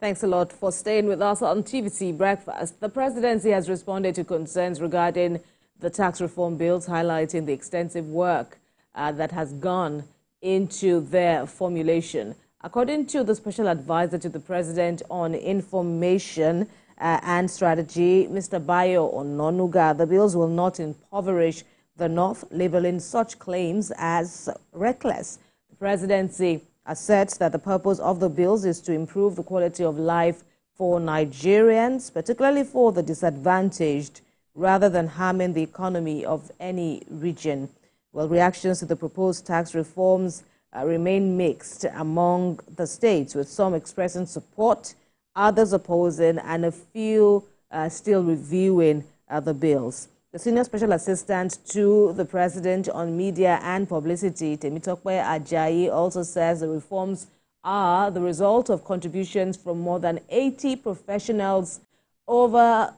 Thanks a lot for staying with us on TVC Breakfast. The presidency has responded to concerns regarding the tax reform bills, highlighting the extensive work that has gone into their formulation. According to the special advisor to the president on information and strategy, Mr. Bayo Onanuga, the bills will not impoverish the North, labeling such claims as reckless. The presidency asserts that the purpose of the bills is to improve the quality of life for Nigerians, particularly for the disadvantaged, rather than harming the economy of any region. Well, reactions to the proposed tax reforms remain mixed among the states, with some expressing support, others opposing, and a few still reviewing the bills. The Senior Special Assistant to the President on Media and Publicity, Temitope Ajayi, also says the reforms are the result of contributions from more than 80 professionals over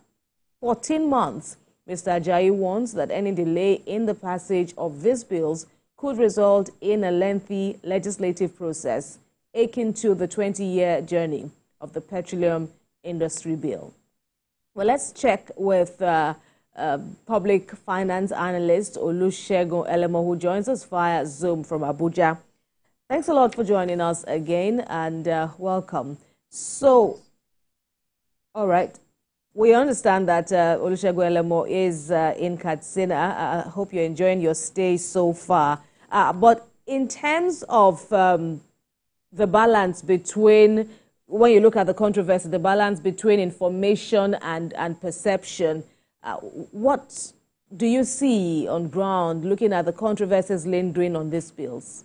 14 months. Mr. Ajayi warns that any delay in the passage of these bills could result in a lengthy legislative process, akin to the 20-year journey of the petroleum industry bill. Well, let's check with public finance analyst Olusegun Elemo, who joins us via Zoom from Abuja. Thanks a lot for joining us again, and welcome. So, all right, we understand that Olusegun Elemo is in Katsina. I hope you're enjoying your stay so far. But in terms of the balance between, when you look at the controversy, the balance between information and perception, what do you see on ground looking at the controversies lingering on these bills?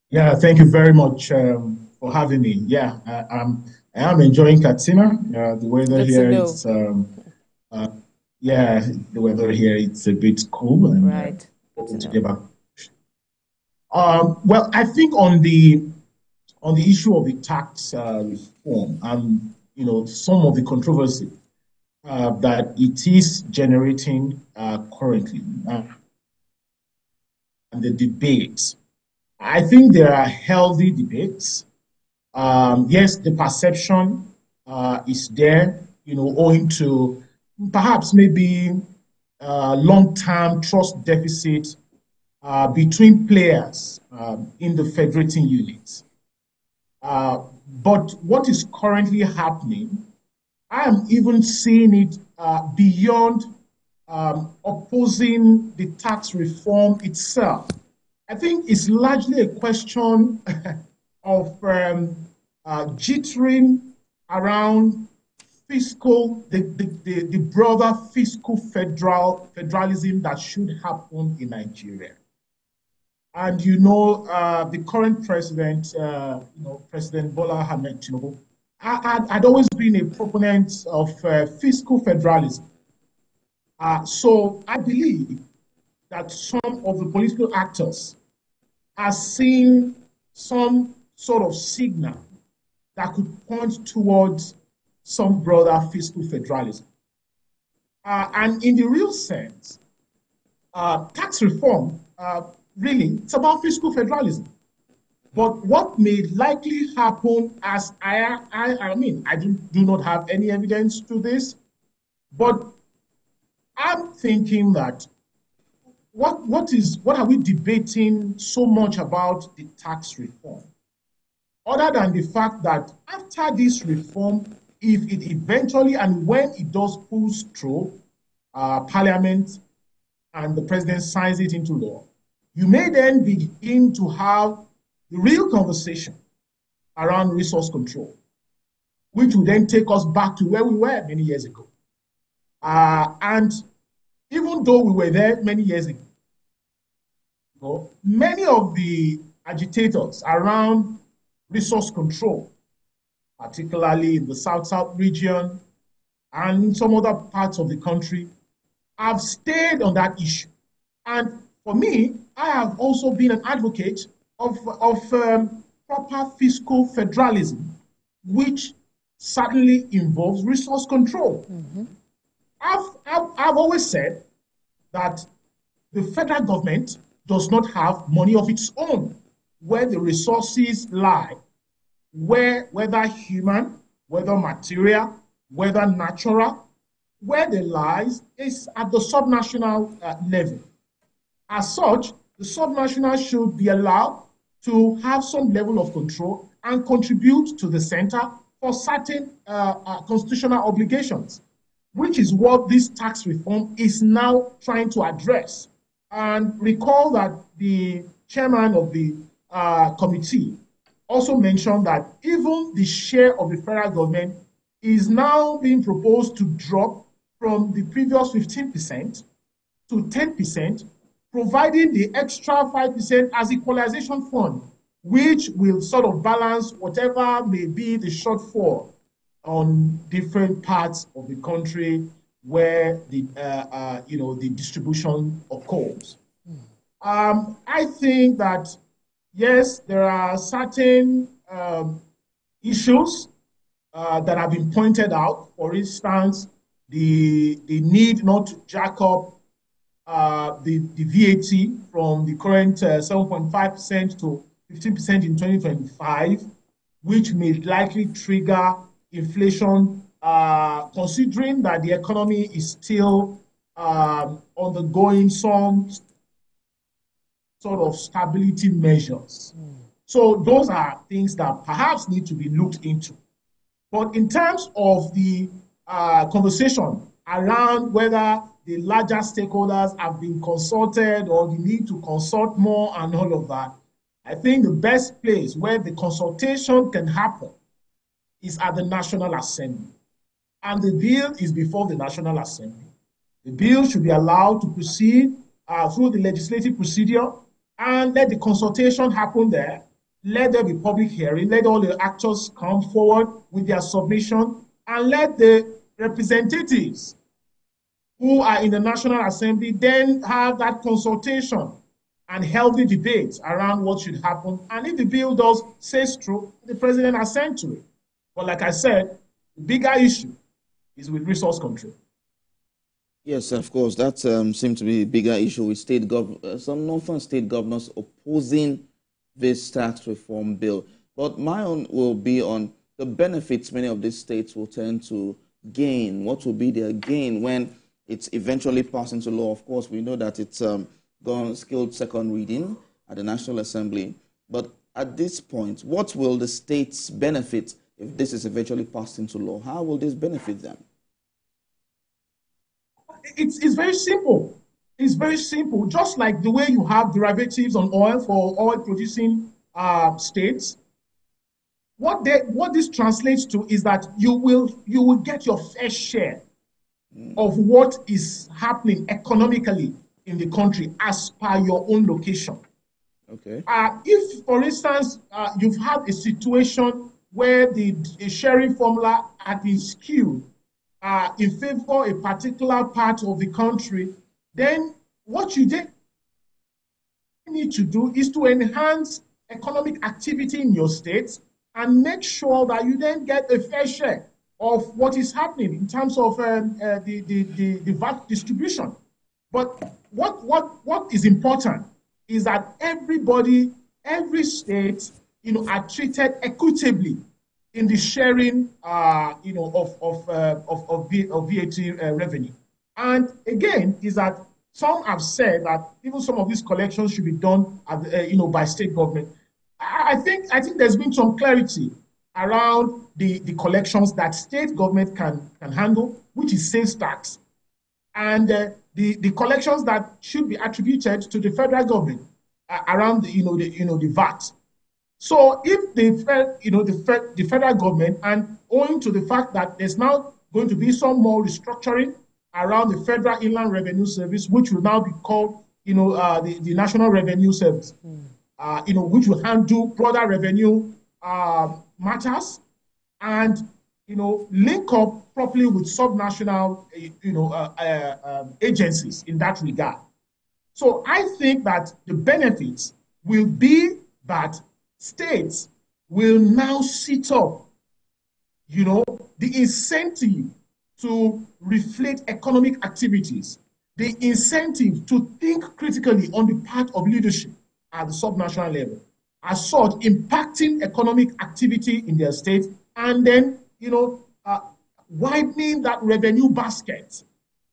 Yeah, thank you very much for having me. Yeah, I am enjoying Katsina. The weather here is, yeah, the weather here it's a bit cool and right. Hoping to get back. Well, I think on the issue of the tax reform and some of the controversy that it is generating currently and the debates, I think there are healthy debates. Yes, the perception is there, owing to perhaps maybe long-term trust deficit between players in the federating units. But what is currently happening, I am even seeing it beyond opposing the tax reform itself. I think it's largely a question of jittering around the broader fiscal federalism that should happen in Nigeria. And the current president, President Bola Ahmed Tinubu, had always been a proponent of fiscal federalism. So I believe that some of the political actors are seeing some sort of signal that could point towards some broader fiscal federalism. And in the real sense, tax reform, really, it's about fiscal federalism. But what may likely happen, as I do not have any evidence to this, but I'm thinking that what are we debating so much about the tax reform? Other than the fact that after this reform, if it eventually and when it does pull through Parliament and the president signs it into law, you may then begin to have the real conversation around resource control, which will then take us back to where we were many years ago. And even though we were there many years ago, many of the agitators around resource control, particularly in the South-South region and in some other parts of the country, have stayed on that issue. And for me, I have also been an advocate of proper fiscal federalism, which certainly involves resource control. Mm-hmm. I've always said that the federal government does not have money of its own. Where the resources lie whether human, whether material, whether natural, where they lies is at the subnational level. As such, the subnational should be allowed to have some level of control and contribute to the center for certain constitutional obligations, which is what this tax reform is now trying to address. And recall that the chairman of the committee also mentioned that even the share of the federal government is now being proposed to drop from the previous 15% to 10%, providing the extra 5% as equalization fund, which will sort of balance whatever may be the shortfall on different parts of the country where the the distribution occurs. I think that yes, there are certain issues that have been pointed out. For instance, the need not to jack up the VAT from the current 7.5% to 15% in 2025, which may likely trigger inflation, considering that the economy is still undergoing some sort of stability measures. So those are things that perhaps need to be looked into. But in terms of the conversation around whether the larger stakeholders have been consulted or the need to consult more and all of that, I think the best place where the consultation can happen is at the National Assembly. And the bill is before the National Assembly. The bill should be allowed to proceed through the legislative procedure and let the consultation happen there. Let there be public hearing. Let all the actors come forward with their submission and let the representatives who are in the National Assembly then have that consultation and healthy debate around what should happen. And if the bill does say true, the president assent to it. But like I said, the bigger issue is with resource control. Yes, of course. That seems to be a bigger issue with some northern state governors opposing this tax reform bill. But my own will be on the benefits many of these states will tend to gain. What will be their gain when it's eventually passed into law? Of course, we know that it's gone skilled second reading at the National Assembly. But at this point, what will the states benefit if this is eventually passed into law? How will this benefit them? It's very simple. It's very simple. Just like the way you have derivatives on oil for oil-producing states, what this translates to is that you will get your fair share of what is happening economically in the country as per your own location. Okay. If, for instance, you've had a situation where the sharing formula has been skewed in favor of a particular part of the country, then what you need to do is to enhance economic activity in your state and make sure that you then get a fair share of what is happening in terms of the VAT distribution. But what is important is that everybody, every state, are treated equitably in the sharing, of VAT revenue. And again, is that some have said that even some of these collections should be done, by state government. I think there's been some clarity around the collections that state government can handle, which is sales tax, and the collections that should be attributed to the federal government around the VAT. So if the federal government, and owing to the fact that there's now going to be some more restructuring around the Federal Inland Revenue Service, which will now be called the National Revenue Service, which will handle broader revenue matters and link up properly with subnational agencies in that regard. So I think that the benefits will be that states will now sit up, the incentive to reflect economic activities, the incentive to think critically on the part of leadership at the subnational level. as such, impacting economic activity in their state, and then, widening that revenue basket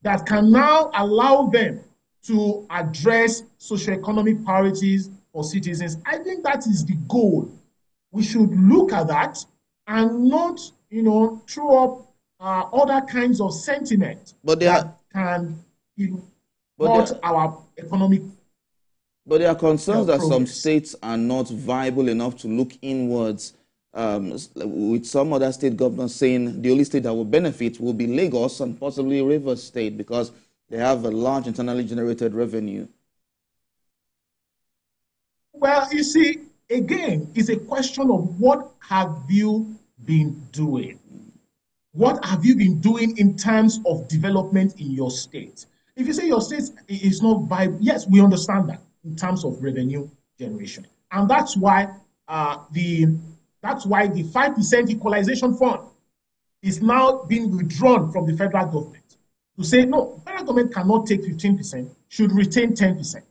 that can now allow them to address socioeconomic priorities for citizens. I think that is the goal. We should look at that and not, throw up other kinds of sentiment that can hurt our economic. But there are concerns that some states are not viable enough to look inwards, with some other state governors saying the only state that will benefit will be Lagos and possibly Rivers State because they have a large internally generated revenue. Well, you see, again, it's a question of what have you been doing? What have you been doing in terms of development in your state? If you say your state is not viable, yes, we understand that in terms of revenue generation. And that's why the 5% equalization fund is now being withdrawn from the federal government to say, no, federal government cannot take 15%, should retain 10%.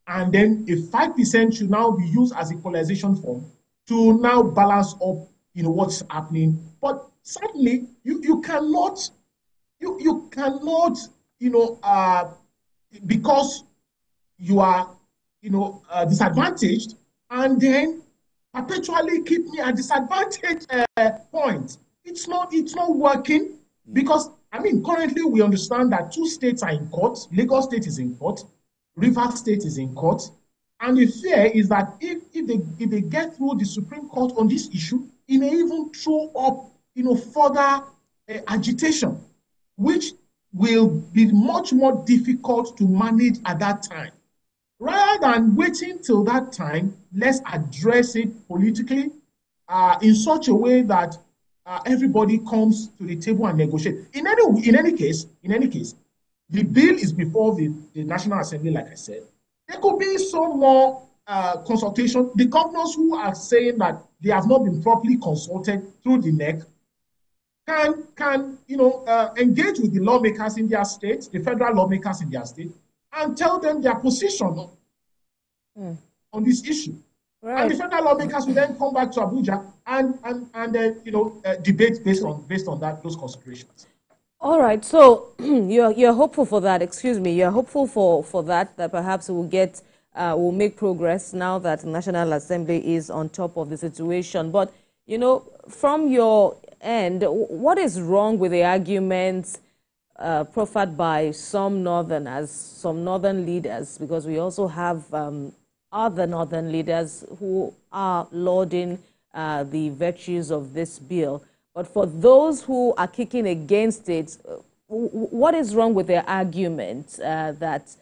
And then a 5% should now be used as equalization fund to now balance up, what's happening. But certainly, you cannot, because you are, disadvantaged, and then perpetually keep me at disadvantage point. It's not working because, currently we understand that 2 states are in court. Lagos State is in court. Rivers State is in court. And the fear is that if they get through the Supreme Court on this issue, it may even throw up, further agitation, which will be much more difficult to manage at that time. Rather than waiting till that time, let's address it politically in such a way that everybody comes to the table and negotiate. In any case, the bill is before the National Assembly, like I said. There could be some more consultation. The governors who are saying that they have not been properly consulted through the NEC can engage with the lawmakers in their states, the federal lawmakers in their state, and tell them their position on this issue. Right. And the federal lawmakers will then come back to Abuja and debate based on those considerations. All right. So you're hopeful for that. Excuse me. You're hopeful for that perhaps we'll make progress now that the National Assembly is on top of the situation. But from your end, what is wrong with the arguments proffered by some northern leaders? Because we also have other northern leaders who are lauding the virtues of this bill. But for those who are kicking against it, what is wrong with their argument that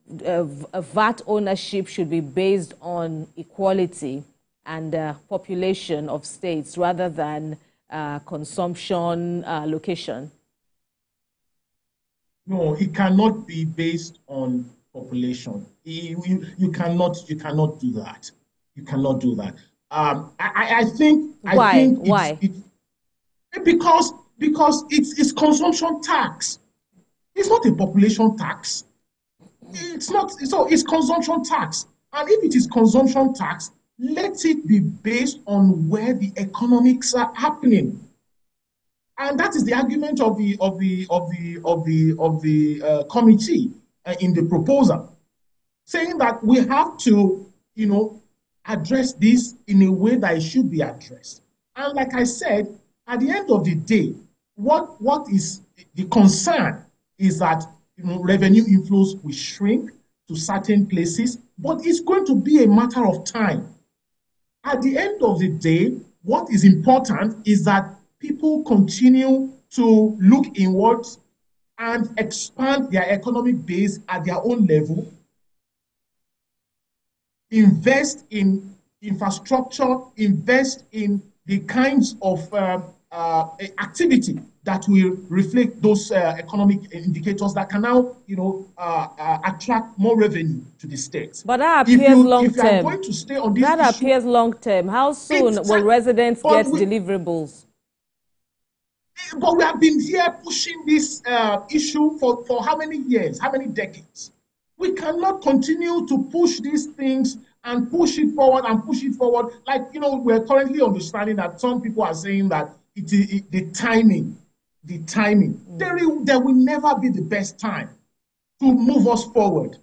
VAT ownership should be based on equality and population of states rather than consumption location? No, it cannot be based on population. You cannot do that. You cannot do that. I think. Why? Because it's consumption tax. It's not a population tax. It's not. So it's consumption tax. And if it is consumption tax, let it be based on where the economics are happening. And that is the argument of the committee in the proposal, saying that we have to, address this in a way that it should be addressed. And like I said, at the end of the day, what is the concern is that revenue inflows will shrink to certain places, but it's going to be a matter of time. At the end of the day, what is important is that people continue to look inwards and expand their economic base at their own level, invest in infrastructure, invest in the kinds of activity that will reflect those economic indicators that can now, attract more revenue to the states. But that appears long term. If you are going to stay on this issue, appears long term. How soon will residents get deliverables? But we have been here pushing this issue for how many years, how many decades? We cannot continue to push these things and push it forward and push it forward. Like, you know, we're currently understanding that some people are saying that the timing, there will never be the best time to move us forward.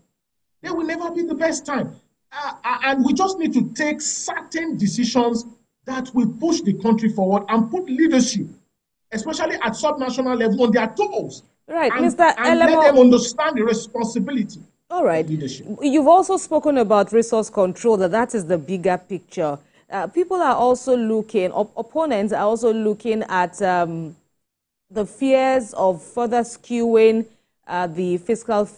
There will never be the best time. And we just need to take certain decisions that will push the country forward and put leadership, especially at subnational level, on their toes. Right, and, Mr. and Elemo, let them understand the responsibility. all right. Leadership. You've also spoken about resource control, that is the bigger picture. People are also looking, opponents are also looking at the fears of further skewing the fiscal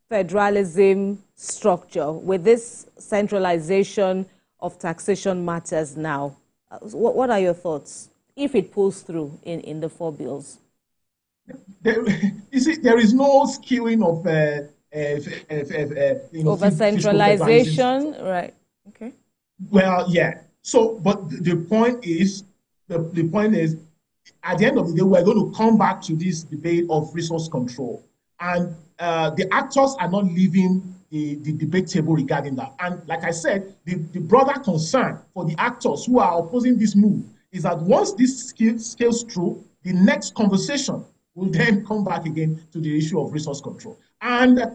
federalism structure with this centralization of taxation matters now. What are your thoughts, if it pulls through in the 4 bills? You see, there is no skewing of over centralization, right? Okay. Well, yeah. So, but the point is, at the end of the day, we're going to come back to this debate of resource control, and the actors are not leaving the debate table regarding that. And like I said, the broader concern for the actors who are opposing this move is that once this scales through, the next conversation will then come back again to the issue of resource control. And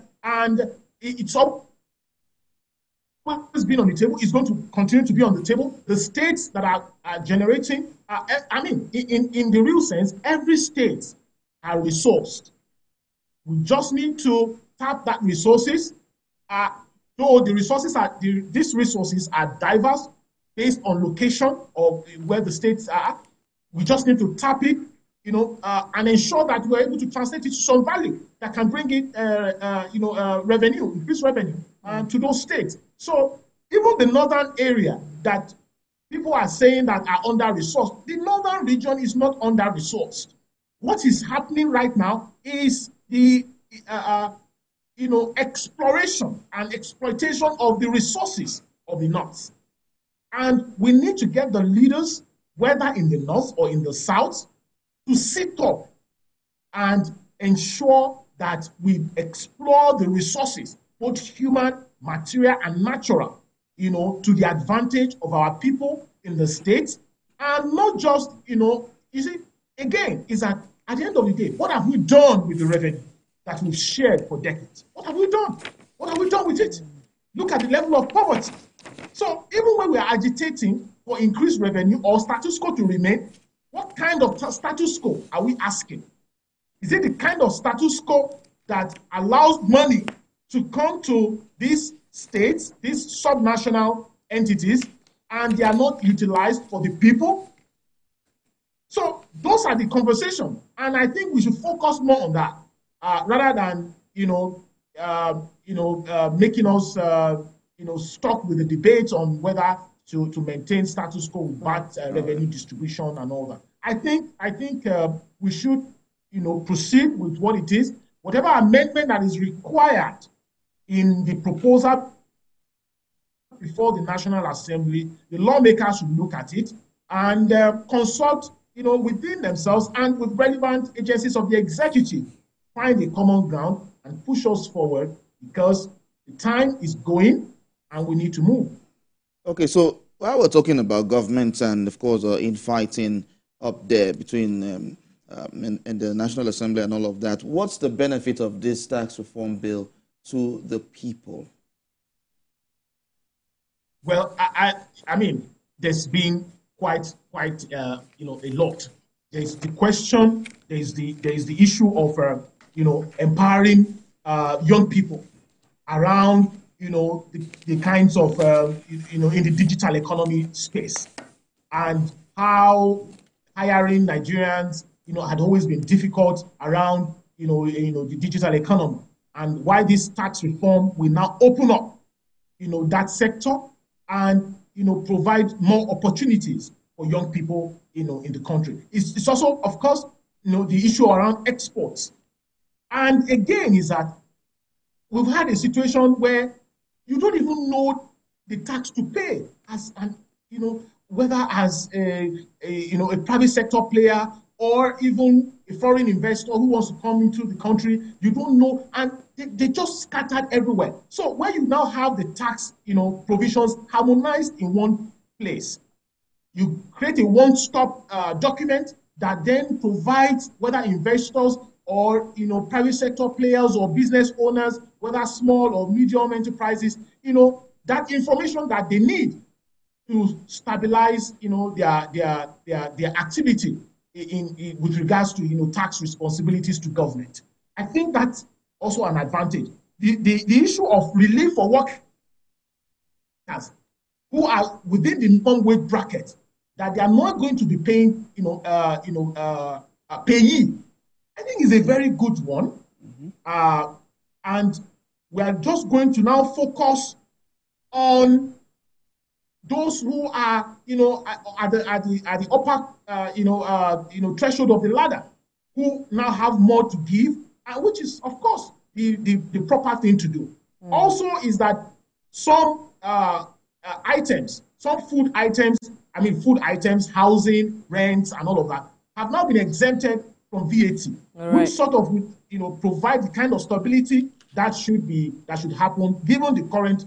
it's all has been on the table, is going to continue to be on the table. The states that are generating, I mean, in the real sense, every state are resourced. We just need to tap that resources. Though the resources these resources are diverse based on location of where the states are. We just need to tap it, you know, and ensure that we're able to translate it to some value that can bring in, revenue, increased revenue to those states. So even the northern area that people are saying that are under-resourced, the northern region is not under-resourced. What is happening right now is the exploration and exploitation of the resources of the north. And we need to get the leaders, whether in the north or in the south, to sit up and ensure that we explore the resources, both human, material, and natural, you know, to the advantage of our people in the states. And not just, you see, again, is that at the end of the day, what have we done with the revenue that we've shared for decades? What have we done? What have we done with it? Look at the level of poverty. So even when we are agitating for increased revenue or status quo to remain, what kind of status quo are we asking? Is it the kind of status quo that allows money to come to these states, these subnational entities, and they are not utilized for the people? So those are the conversations, and I think we should focus more on that rather than making us stuck with the debate on whether to maintain status quo with bad revenue distribution and all that. I think we should proceed with what it is. Whatever amendment that is required in the proposal before the National Assembly, the lawmakers should look at it and consult within themselves and with relevant agencies of the executive, find a common ground and push us forward, because the time is going and we need to move. Okay, so while we're talking about government and, of course, infighting up there between and the National Assembly and all of that, what's the benefit of this tax reform bill to the people? Well, I mean, there's been quite a lot. There's the question. There's the issue of empowering young people around the kinds of in the digital economy space, and how hiring Nigerians had always been difficult around the digital economy, and why this tax reform will now open up that sector and provide more opportunities for young people in the country. It's also, of course, the issue around exports. And again, is that we've had a situation where you don't even know the tax to pay whether as a private sector player or even a foreign investor who wants to come into the country, you don't know, and they just scattered everywhere. So when you now have the tax, provisions harmonized in one place, you create a one-stop document that then provides whether investors or private sector players or business owners, whether small or medium enterprises, that information that they need to stabilize, their activity with regards to tax responsibilities to government. I think that's also an advantage. The issue of relief for workers who are within the minimum wage bracket, that they are not going to be paying, payee, I think is a very good one. And we are just going to now focus on those who are, at the upper, threshold of the ladder, who now have more to give, which is, of course, the proper thing to do. Also, is that some items, some food items, housing, rents, and all of that, have now been exempted from VAT, which sort of, provide the kind of stability that should happen given the current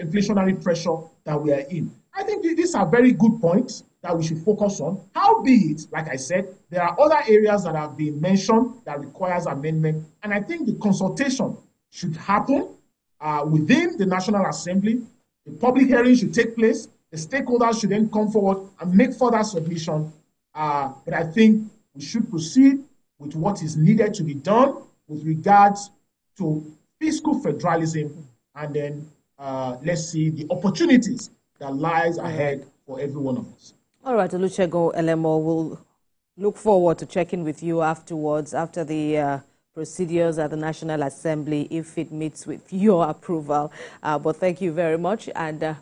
inflationary pressure that we are in. I think these are very good points that we should focus on. Howbeit, like I said, there are other areas that have been mentioned that requires amendment, and I think the consultation should happen within the National Assembly. The public hearing should take place. The stakeholders should then come forward and make further submission. But I think we should proceed with what is needed to be done with regards to fiscal federalism, and then let's see the opportunities that lies ahead for every one of us. All right, Olusegun Elemo, we'll look forward to checking with you afterwards, after the procedures at the National Assembly, if it meets with your approval. But thank you very much, and